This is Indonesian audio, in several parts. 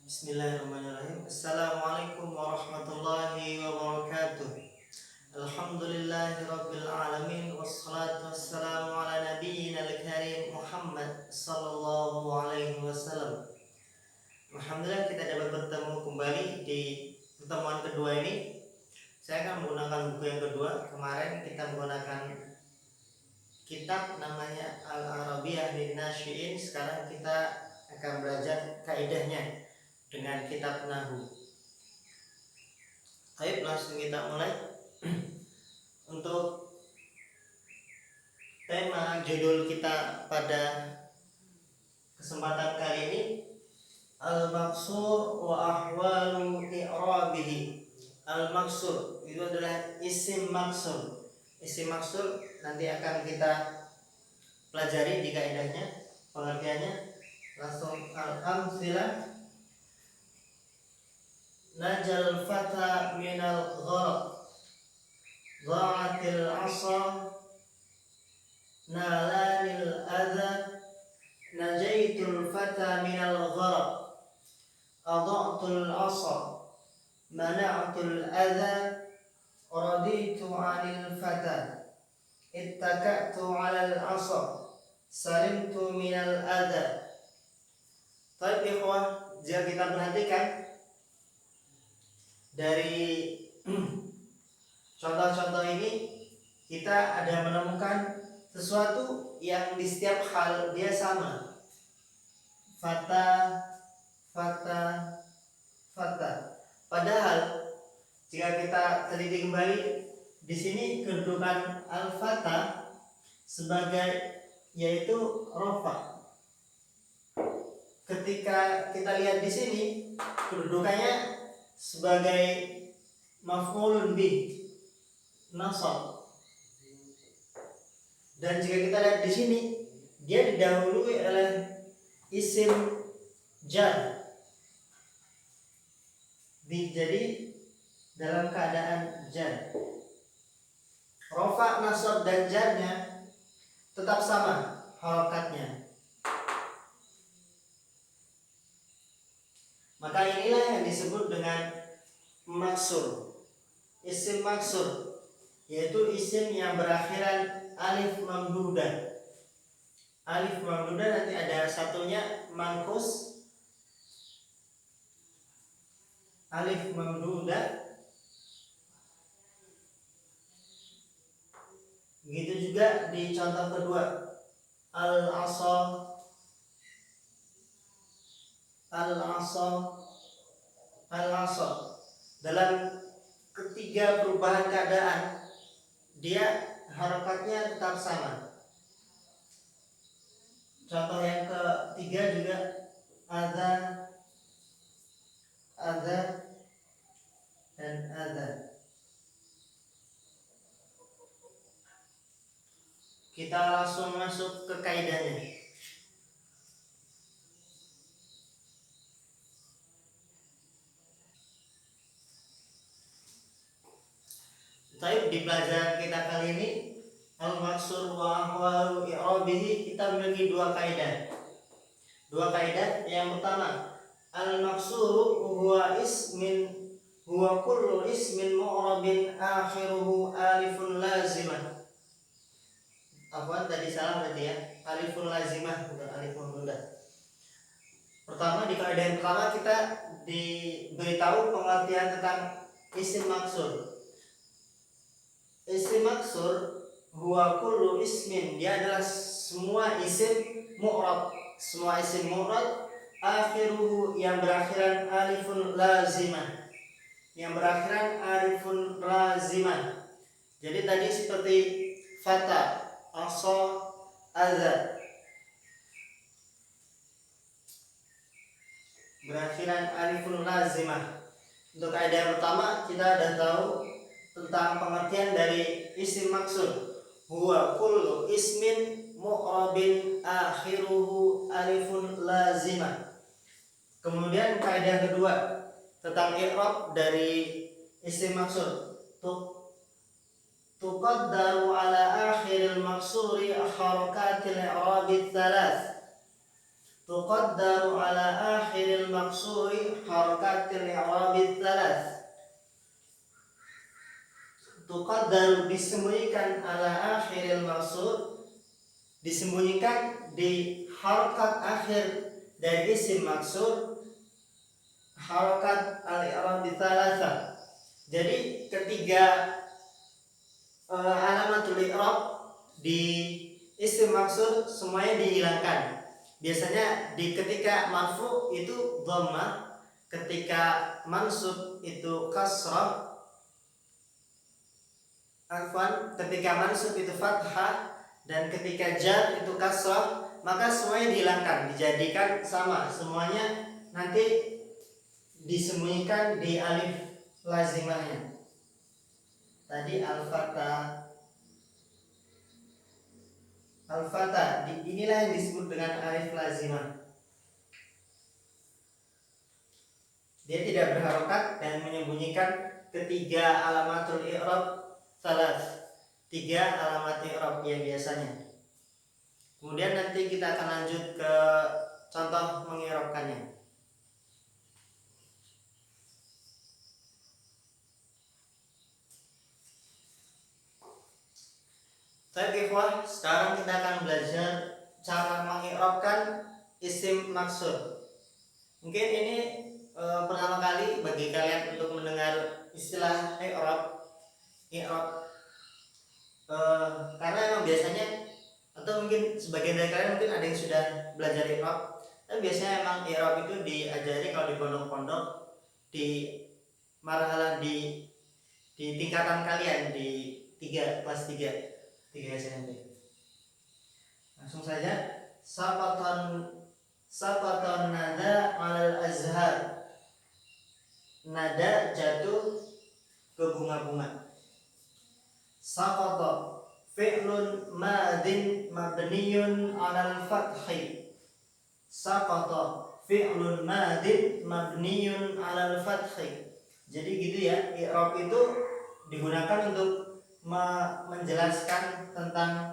Bismillahirrahmanirrahim. Assalamualaikum warahmatullahi wabarakatuh. Alhamdulillahirabbil alamin wassalatu wassalamu ala nabiyyinal karim Muhammad sallallahu alaihi wasallam. Alhamdulillah kita dapat bertemu kembali di pertemuan kedua ini. Saya akan menggunakan buku yang kedua. Kemarin kita menggunakan kitab namanya Al-Arabiyah lin-Nasyi'in. Sekarang kita akan belajar kaidahnya dengan kitab Nahwu. Baik, langsung kita mulai. Untuk tema judul kita pada kesempatan kali ini Al-Maqsur wa ahwalu i'rabihi. Al-Maqsur itu adalah isim maksur. Isim maksur nanti akan kita pelajari di kaidahnya, pengertiannya. Langsung al-amtsilah. Najal fata minal gharq, dha'atil 'asa, nalanil adha, najaitul fata minal gharq, adha'tul 'asa, mana'tul adha, raditu 'anil fata, ittaka'tu 'alal 'asa, salimtu minal adha. Baik ikhwah, jika kita perhatikan dari contoh-contoh ini, kita ada menemukan sesuatu yang di setiap hal dia sama. Fata, fata, fata. Padahal jika kita teliti kembali, di sini kedudukan al-fata sebagai yaitu rofa. Ketika kita lihat di sini, kedudukannya sebagai maf'ulun bih, nasab. Dan jika kita lihat di sini, dia didahului oleh isim jar. Jadi dalam keadaan jar. Rofa, nasab dan jarnya tetap sama harokatnya. Maka inilah yang disebut dengan maksur. Isim maksur yaitu isim yang berakhiran alif mamdudah. Alif mamdudah nanti ada satunya mangkus, alif mamdudah. Begitu juga di contoh kedua, al-'asa, al-'asa, al-'asa. Dalam ketiga perubahan keadaan, dia harokatnya tetap sama. Contoh yang ketiga juga adza, adza dan adza. Kita langsung masuk ke kaidahnya. Baik, di pelajaran kita kali ini al-maqsur wa ahwalu i'rabihi, kita memiliki dua kaidah. Dua kaidah. Yang pertama, al-maqsuru huwa kullu ismin mu'rabin akhiruhu alifun lazimah. Tadi salah berarti ya. Alifun lazimah, bukan alifun mudah. Pertama, di kaidah yang pertama kita diberitahu pengertian tentang isim maksur. Isim maksur huwa kullu ismin, dia adalah semua isim mu'rab. Semua isim mu'rab akhiruhu yang berakhiran alifun lazimah. Yang berakhiran alifun lazimah. Jadi tadi seperti fata, asa, adza, berakhiran alifun lazimah. Untuk kaidah yang pertama kita sudah tahu tentang pengertian dari isim maksur. Huwa kullu ismin mu'rabin akhiruhu alifun lazimah. Kemudian kaidah kedua tentang i'rab dari isim maksur. Tuqaddaru ala akhiril maksuri harakatil i'rabi thalath. Tuqaddaru ala akhiril maksuri harakatil i'rabi thalath. Tuqaddaru disembunyikan ala akhiril maksur, disembunyikan di harakat akhir dari isim maksur harakat al-i'rabi thalatha. Jadi ketiga alamatul i'rab di isim maksur semuanya dihilangkan. Biasanya ketika marfu itu dhammah, ketika mansub itu kasrah, ketika mansub itu fathah, dan ketika jar itu kasrah, maka semuanya dihilangkan, dijadikan sama, semuanya nanti disembunyikan di alif lazimahnya. Tadi al-fatah, inilah yang disebut dengan alif lazimah. Dia tidak berharokat dan menyembunyikan ketiga alamatul i'rab salas, 3 alamat i'rab yang biasanya. Kemudian nanti kita akan lanjut ke contoh mengi'rabkannya. Baik ikhwah, sekarang kita akan belajar cara mengi'rabkan isim maksur. Mungkin ini pertama kali bagi kalian untuk mendengar istilah i'rab, karena memang biasanya, atau mungkin sebagian dari kalian mungkin ada yang sudah belajar i'rab, tapi biasanya memang i'rab itu diajari kalau di pondok-pondok, di marhalah di tingkatan kalian di kelas 3 SMP. Langsung saja, sapatan nada alal azhar, nada jatuh ke bunga-bunga. Saqata fi'lun madin mabniyun alal fathi. Saqata fi'lun madin mabniyun alal fathi. Jadi gitu ya, i'rab itu digunakan untuk menjelaskan tentang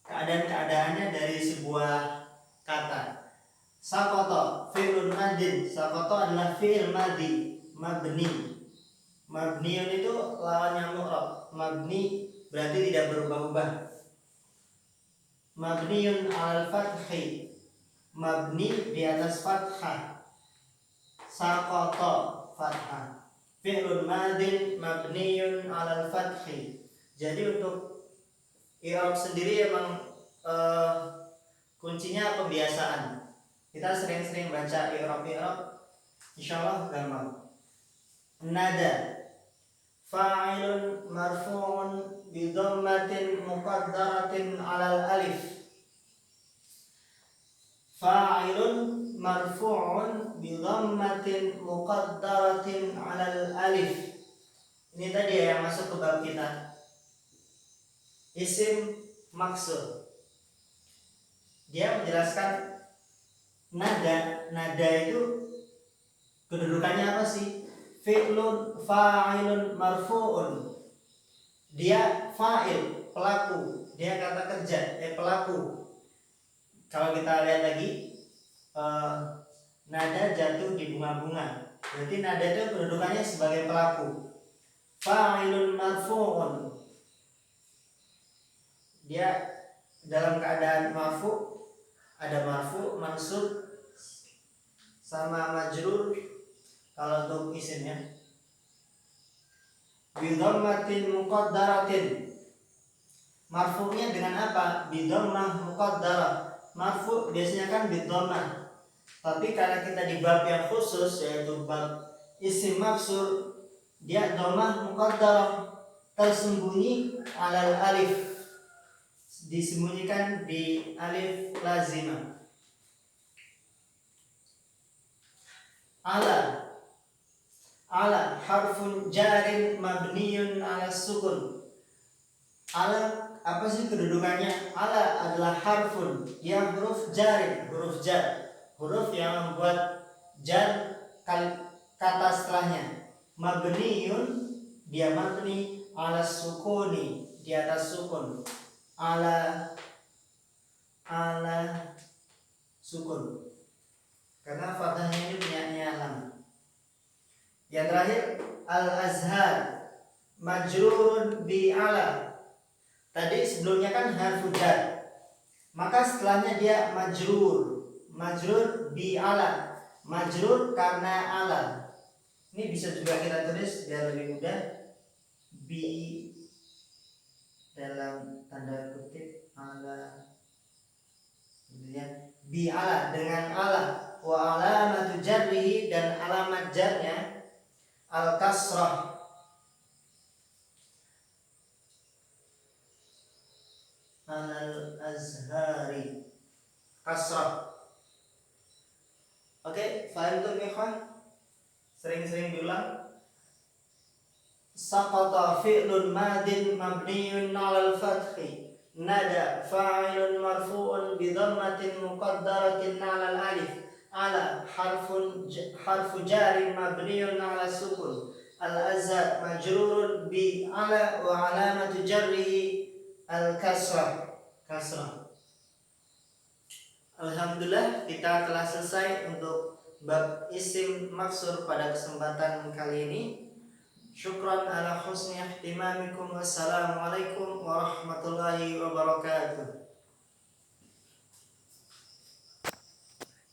keadaan-keadaannya dari sebuah kata. Saqata fi'lun madin, saqata adalah fi'il madi mabni. Mabniun itu lawannya mu'rab. Mabni berarti tidak berubah-ubah. Mabniun alal fathi, mabni di atas fathah. Saqata fathah, fi'lun madin mabniun alal fathi. Jadi untuk i'rab sendiri emang kuncinya pembiasaan. Kita sering-sering baca i'rab, insyaallah gampang. Nada fa'ilun marfu'un bi dhammatin muqaddaratin 'alal alif. Fa'ilun marfu'un bi dhammatin muqaddaratin 'alal alif. Ini tadi ya yang masuk ke bab kita. Isim maksur. Dia menjelaskan nada itu kedudukannya apa sih? Fi'lun fa'ilun marfu'un. Dia fa'il, pelaku. Dia kata kerja, pelaku. Kalau kita lihat lagi, nada jatuh di bunga-bunga. Berarti nada itu kedudukannya sebagai pelaku. Fa'ilun marfu'un. Dia dalam keadaan marfu, ada marfu, mansub, sama majrur kalau untuk isimnya. Bi dhammatin muqaddaratin. Marfu'nya dengan apa? Bi dhammah muqaddarah. Marfu biasanya kan bi dhammah. Tapi karena kita di bab yang khusus, yaitu bab isim maksur, dia dhammah muqaddarah, tersembunyi alal alif, disembunyikan di alif lazimah. Ala harfun jarin mabniyun ala sukun. Ala apa sih kedudukannya? Ala adalah harfun yang huruf jarin, huruf jar, huruf yang membuat jar kata setelahnya. Mabniyun, dia mabni ala sukuni, di atas sukun. Ala sukun. karena fathahnya ini punyanya lam. Yang terakhir al-azhar majrurun bi ala. Tadi sebelumnya kan harfu jar, maka setelahnya dia majrur. Majrur bi ala, majrur karena ala. Ini bisa juga kita tulis biar lebih mudah. Bi dalam tanda kutip ala, ya, bi ala dengan ala, wa alamatu jarrihi dan alamat jarnya al kasrah. Al azhari kasrah. Oke, faham tuh ikhwan? Sering-sering diulang. Saqata fi'lun madin mabniyun 'alal fathi. Nada fa'ilun marfu'un bi dhammatin muqaddaratin 'alal alif. Ala harfu jarin mabniyun 'ala sukun. Al-azhar majrurun bi ala wa 'alamatu jarrihi al-kasrah. Kasrah. Alhamdulillah, kita telah selesai untuk bab isim maksur pada kesempatan kali ini. Syukran ala husni ihtimamikum. Wassalamualaikum warahmatullahi wabarakatuh.